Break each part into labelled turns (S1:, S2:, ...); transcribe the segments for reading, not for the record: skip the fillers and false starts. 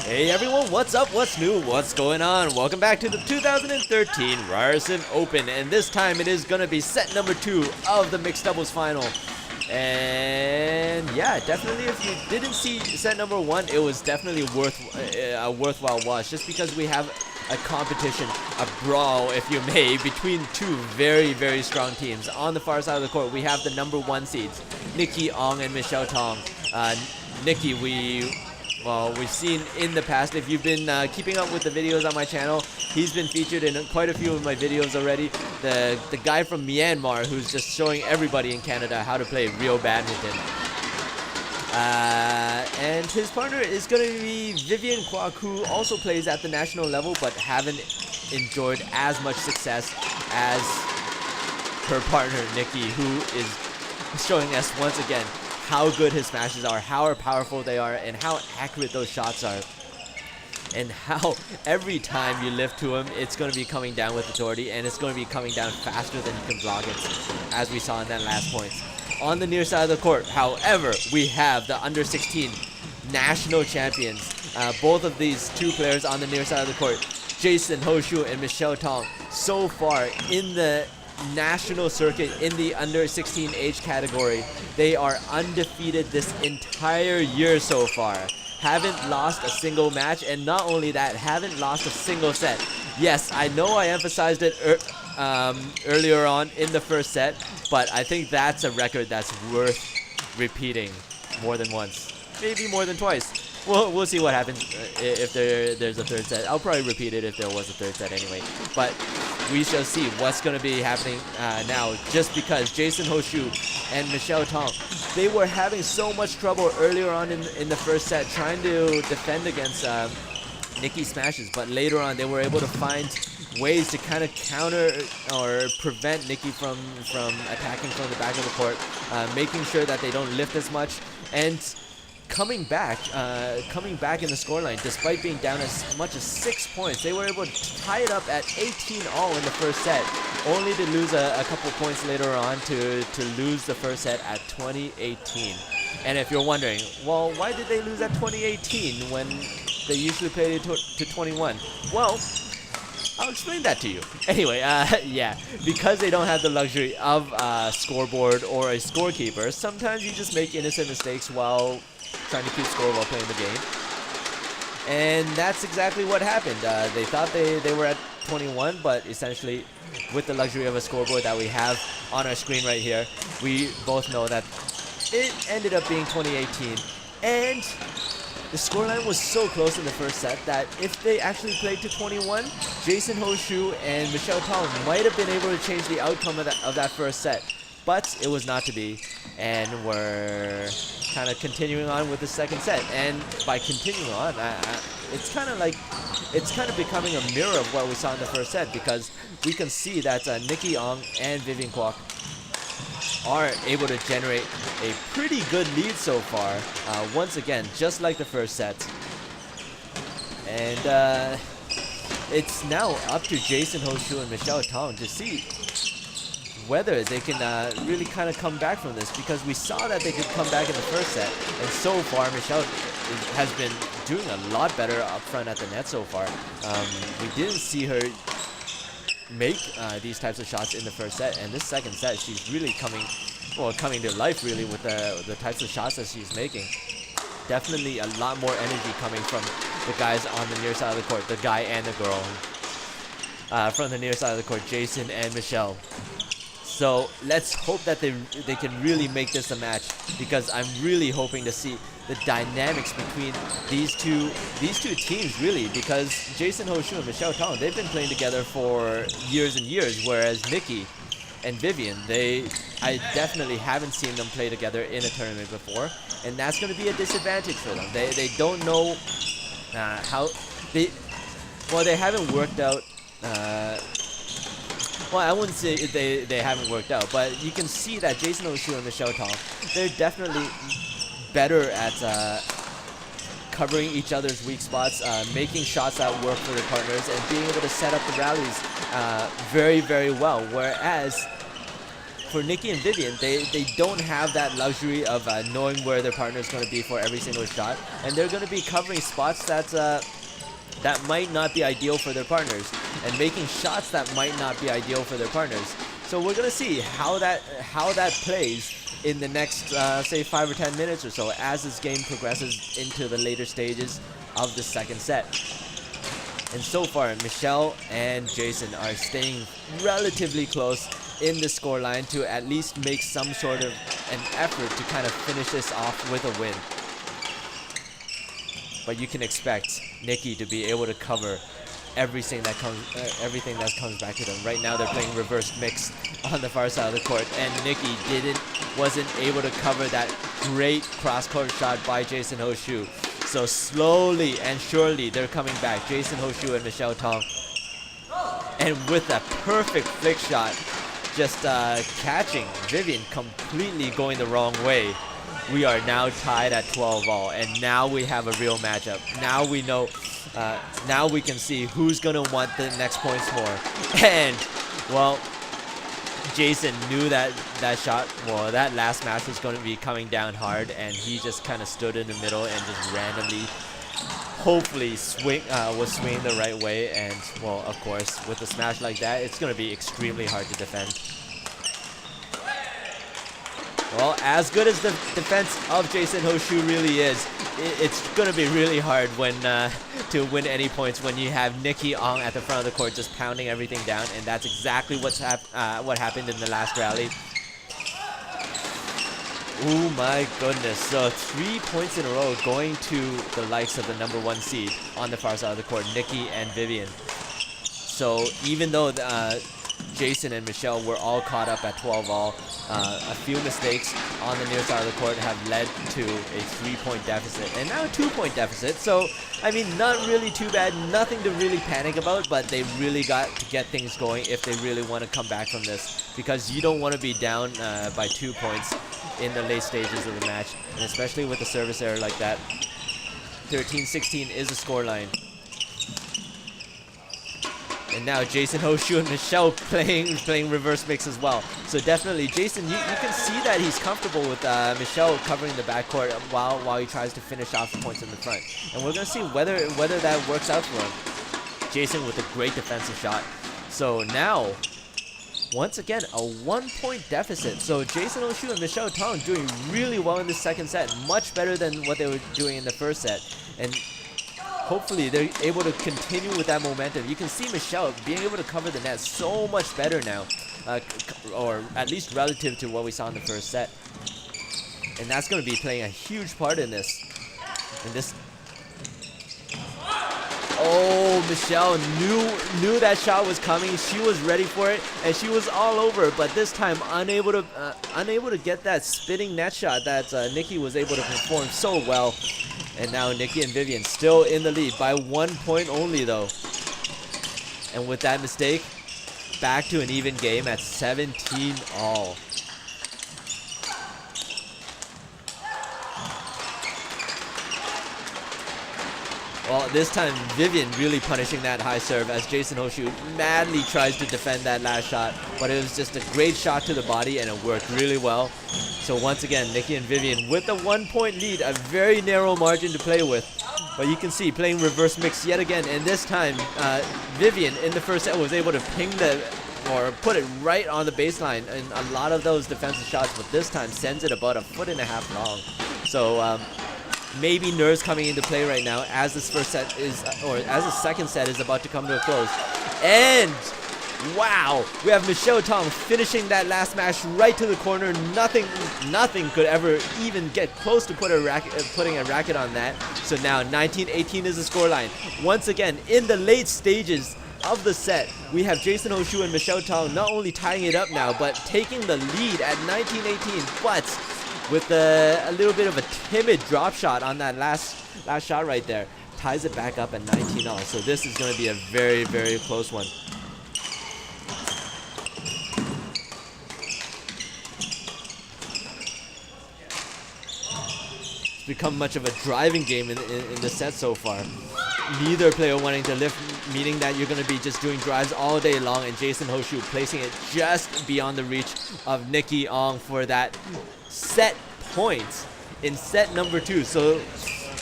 S1: Hey everyone, what's up, what's new, what's going on? Welcome back to the 2013 Ryerson Open, and this time it is going to be set number 2 of the mixed doubles final. And yeah, definitely if you didn't see set number 1, it was definitely a worthwhile watch, just because we have a competition, a brawl if you may, between two very strong teams. On the far side of the court, we have the number 1 seeds, Nicky Aung and Michelle Tong. Nicky, we've seen in the past, if you've been keeping up with the videos on my channel, he's been featured in quite a few of my videos already. The guy from Myanmar who's just showing everybody in Canada how to play real badminton. And his partner is going to be Vivian Kwok, who also plays at the national level but haven't enjoyed as much success as her partner Nicky, who is showing us once again how good his smashes are, how powerful they are, and how accurate those shots are. And how every time you lift to him, it's going to be coming down with authority, and it's going to be coming down faster than you can block it, as we saw in that last point. On the near side of the court, however, we have the under 16 national champions. Both of these two players on the near side of the court, Jason Ho-Shue and Michelle Tong, so far in the national circuit in the under 16 age category, they are undefeated this entire year so far. Haven't lost a single match, and not only that, haven't lost a single set. Yes, I know I emphasized it earlier on in the first set, but I think that's a record that's worth repeating more than once, maybe more than twice. We'll see what happens if there's a third set. I'll probably repeat it if there was a third set anyway. But we shall see what's going to be happening now, just because Jason Ho-Shue and Michelle Tong, they were having so much trouble earlier on in the first set trying to defend against Nicky's smashes, but later on they were able to find ways to kind of counter or prevent Nicky from attacking from the back of the court, making sure that they don't lift as much, and coming back in the scoreline despite being down as much as 6 points. They were able to tie it up at 18-all in the first set, only to lose a couple points later on to lose the first set at 20-18. And if you're wondering, well, why did they lose at 20-18 when they usually play to 21? Well, I'll explain that to you. Anyway, yeah, because they don't have the luxury of a scoreboard or a scorekeeper, sometimes you just make innocent mistakes while trying to keep score while playing the game. And that's exactly what happened. They thought they were at 21, but essentially, with the luxury of a scoreboard that we have on our screen right here, we both know that it ended up being 20-18. And the scoreline was so close in the first set that if they actually played to 21, Jason Ho-Shue and Michelle Tong might have been able to change the outcome of that first set. But it was not to be, and we're kind of continuing on with the second set. And by continuing on, it's kind of becoming a mirror of what we saw in the first set, because we can see that Nicky Aung and Vivian Kwok are able to generate a pretty good lead so far. Once again, just like the first set. And it's now up to Jason Ho-Shue and Michelle Tong to see whether they can really kind of come back from this, because we saw that they could come back in the first set, and so far Michelle has been doing a lot better up front at the net so far. We didn't see her make these types of shots in the first set, and this second set she's really coming to life really with the types of shots that she's making. Definitely a lot more energy coming from the guys on the near side of the court, the guy and the girl. From the near side of the court, Jason and Michelle. So let's hope that they can really make this a match, because I'm really hoping to see the dynamics between these two teams, really, because Jason Ho-Shue and Michelle Tong, they've been playing together for years and years, whereas Nicky and Vivian, I definitely haven't seen them play together in a tournament before, and that's going to be a disadvantage for them. They don't know how they haven't worked out. Well, I wouldn't say they haven't worked out, but you can see that Jason Ho-Shue and Michelle Tong, they're definitely better at covering each other's weak spots, making shots that work for their partners, and being able to set up the rallies very well. Whereas for Nicky and Vivian, they don't have that luxury of knowing where their partner is going to be for every single shot, and they're going to be covering spots that might not be ideal for their partners, and making shots that might not be ideal for their partners. So we're going to see how that plays in the next, say, 5 or 10 minutes or so as this game progresses into the later stages of the second set. And so far, Michelle and Jason are staying relatively close in the scoreline to at least make some sort of an effort to kind of finish this off with a win. But you can expect Nicky to be able to cover everything that comes back to them. Right now they're playing reverse mix on the far side of the court, and Nicky wasn't able to cover that great cross-court shot by Jason Ho-Shue. So slowly and surely they're coming back, Jason Ho-Shue and Michelle Tong. And with a perfect flick shot, just catching Vivian completely going the wrong way. We are now tied at 12 all, and now we have a real matchup. Now we know, now we can see who's gonna want the next points more. And, well, Jason knew that shot, well, that last match was gonna be coming down hard, and he just kind of stood in the middle and just randomly, hopefully, was swinging the right way. And, well, of course, with a smash like that, it's gonna be extremely hard to defend. Well, as good as the defense of Jason Ho-Shue really is, it's going to be really hard to win any points when you have Nicky Aung at the front of the court just pounding everything down, and that's exactly what happened in the last rally. Oh my goodness, so 3 points in a row going to the likes of the #1 seed on the far side of the court, Nicky and Vivian. So even though Jason and Michelle were all caught up at 12 all, a few mistakes on the near side of the court have led to a 3-point deficit and now a 2-point deficit. So I mean, not really too bad, nothing to really panic about, but they really got to get things going if they really want to come back from this, because you don't want to be down by 2 points in the late stages of the match, and especially with a service error like that. 13-16 is the scoreline. And now Jason Ho-Shue and Michelle playing reverse mix as well. So definitely, Jason, you can see that he's comfortable with Michelle covering the backcourt while he tries to finish off the points in the front. And we're going to see whether that works out for him. Jason with a great defensive shot. So now, once again, a 1-point deficit. So Jason Ho-Shue and Michelle Tong doing really well in the second set, much better than what they were doing in the first set. And hopefully they're able to continue with that momentum. You can see Michelle being able to cover the net so much better now, or at least relative to what we saw in the first set. And that's going to be playing a huge part in this. Oh, Michelle knew that shot was coming. She was ready for it, and she was all over. But this time, unable to get that spinning net shot that Nicky was able to perform so well. And now Nicky and Vivian still in the lead by 1 point only, though. And with that mistake, back to an even game at 17 all. Well, this time Vivian really punishing that high serve as Jason Ho-Shue madly tries to defend that last shot, but it was just a great shot to the body and it worked really well. So once again, Nicky and Vivian with a 1-point lead, a very narrow margin to play with. But you can see playing reverse mix yet again, and this time Vivian in the first set was able to ping or put it right on the baseline in a lot of those defensive shots, but this time sends it about 1.5 feet long. So maybe nerves coming into play right now as this first set is, or as the second set is about to come to a close. And wow, we have Michelle Tong finishing that last smash right to the corner. Nothing could ever even get close to putting a racket on that. So now 19-18 is the scoreline. Once again, in the late stages of the set, we have Jason Ho-Shue and Michelle Tong not only tying it up now, but taking the lead at 19-18. But with a little bit of a timid drop shot on that last shot right there, ties it back up at 19 all. So this is going to be a very, very close one. It's become much of a driving game in the set so far. neither player wanting to lift, meaning that you're going to be just doing drives all day long, and Jason Ho-Shue placing it just beyond the reach of Nicky Aung for that set point in set number 2. So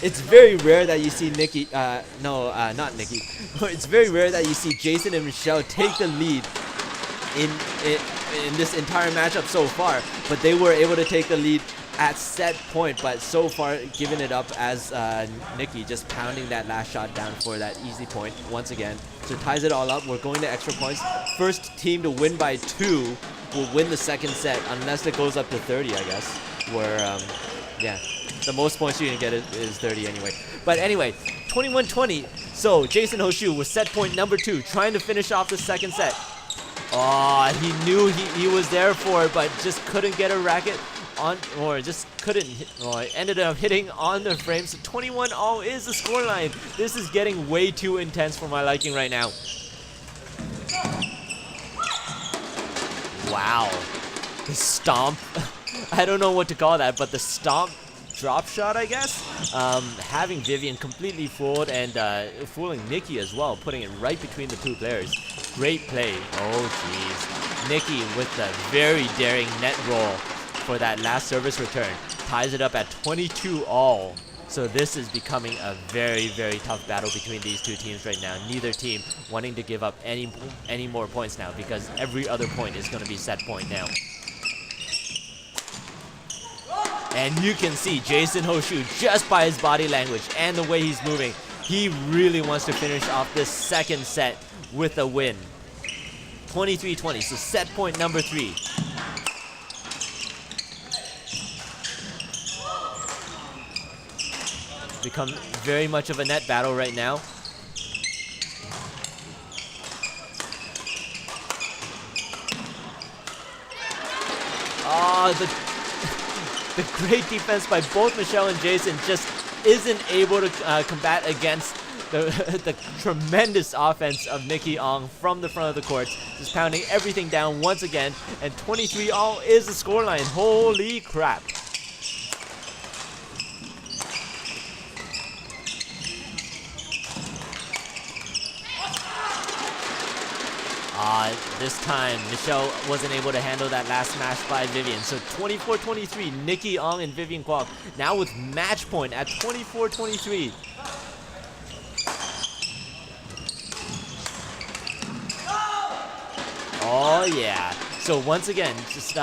S1: it's very rare that you see Nicky, not Nicky. It's very rare that you see Jason and Michelle take the lead in this entire matchup so far, but they were able to take the lead at set point, but so far giving it up as Nicky just pounding that last shot down for that easy point once again. So ties it all up. We're going to extra points. First team to win by 2 will win the second set, unless it goes up to 30, I guess. Where, yeah, the most points you can get is 30 anyway. But anyway, 21-20. So Jason Ho-Shue with set point number 2, trying to finish off the second set. Oh, he knew he was there for it, but just couldn't get a racket on, or just couldn't hit, or ended up hitting on the frame. So 21-all is the scoreline. This is getting way too intense for my liking right now. Wow. The stomp. I don't know what to call that, but the stomp drop shot, I guess. Having Vivian completely fooled and fooling Nicky as well, putting it right between the two players. Great play. Oh, jeez. Nicky with the very daring net roll for that last service return. Ties it up at 22-all. So this is becoming a very, very tough battle between these two teams right now. Neither team wanting to give up any more points now, because every other point is going to be set point now. And you can see Jason Ho-Shue, just by his body language and the way he's moving, he really wants to finish off this second set with a win. 23-20, so set point number 3. Become very much of a net battle right now. Oh, the great defense by both Michelle and Jason just isn't able to combat against the tremendous offense of Nicky Aung from the front of the court, just pounding everything down once again. And 23-all is the scoreline. Holy crap. This time, Michelle wasn't able to handle that last smash by Vivian. So 24-23, Nicky Aung and Vivian Kwok now with match point at 24-23. Oh yeah. So once again, just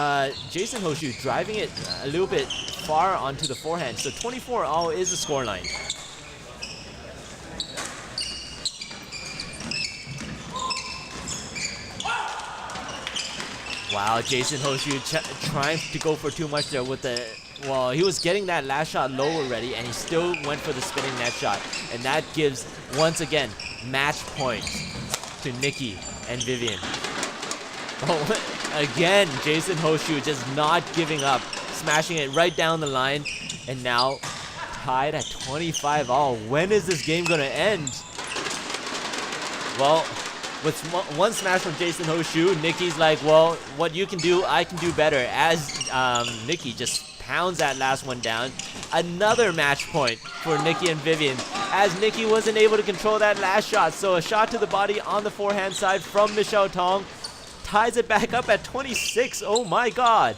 S1: Jason Ho-Shue driving it a little bit far onto the forehand. So 24-all is the scoreline. Wow, Jason Ho-Shue trying to go for too much there with the... Well, he was getting that last shot low already, and he still went for the spinning net shot. And that gives, once again, match point to Nicky and Vivian. Oh, again, Jason Ho-Shue just not giving up, smashing it right down the line. And now, tied at 25-all. When is this game going to end? Well... with one smash from Jason Ho-Shue, Nicky's like, well, what you can do, I can do better. As Nicky just pounds that last one down. Another match point for Nicky and Vivian, as Nicky wasn't able to control that last shot. So a shot to the body on the forehand side from Michelle Tong ties it back up at 26. Oh my god.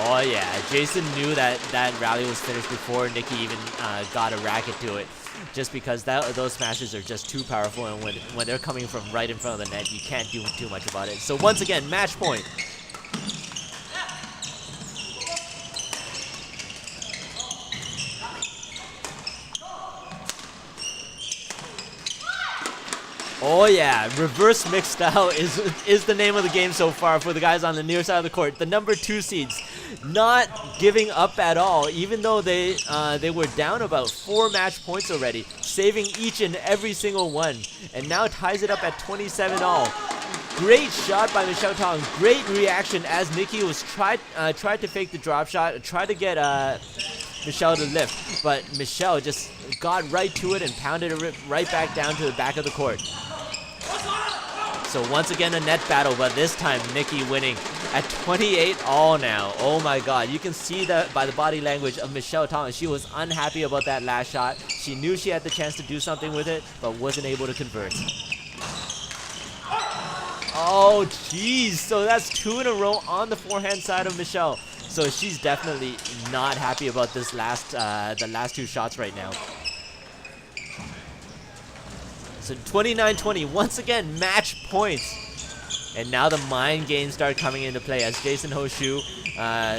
S1: Oh yeah, Jason knew that that rally was finished before Nicky even got a racket to it, just because those smashes are just too powerful, and when they're coming from right in front of the net, you can't do too much about it. So once again, match point. Oh yeah, reverse mix style is the name of the game so far for the guys on the near side of the court. The number 2 seeds not giving up at all, even though they were down about 4 match points already, saving each and every single one, and now ties it up at 27-all. Great shot by Michelle Tong. Great reaction as Nicky was tried to fake the drop shot, tried to get Michelle to lift, but Michelle just got right to it and pounded it right back down to the back of the court. So once again a net battle, but this time Nicky winning at 28-all now. Oh my god. You can see that by the body language of Michelle Tong. She was unhappy about that last shot. She knew she had the chance to do something with it, but wasn't able to convert. Oh, jeez. So that's 2 in a row on the forehand side of Michelle. So she's definitely not happy about this the last 2 shots right now. So 29-20, once again, match points. And now the mind games start coming into play as Jason Ho-Shue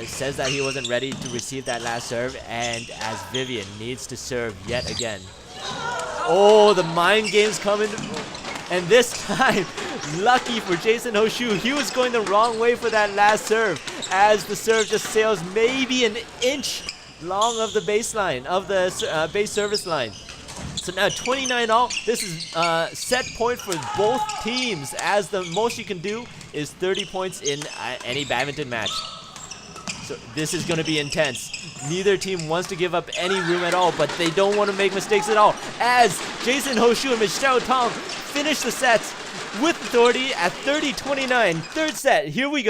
S1: says that he wasn't ready to receive that last serve, and as Vivian needs to serve yet again. Oh, the mind games come in. And this time, lucky for Jason Ho-Shue, he was going the wrong way for that last serve, as the serve just sails maybe an inch long of the baseline, of the base service line. So now 29-all. This is set point for both teams, as the most you can do is 30 points in any badminton match. So this is going to be intense. Neither team wants to give up any room at all, but they don't want to make mistakes at all, as Jason Ho-Shue and Michelle Tong finish the sets with authority at 30-29. Third set, here we go.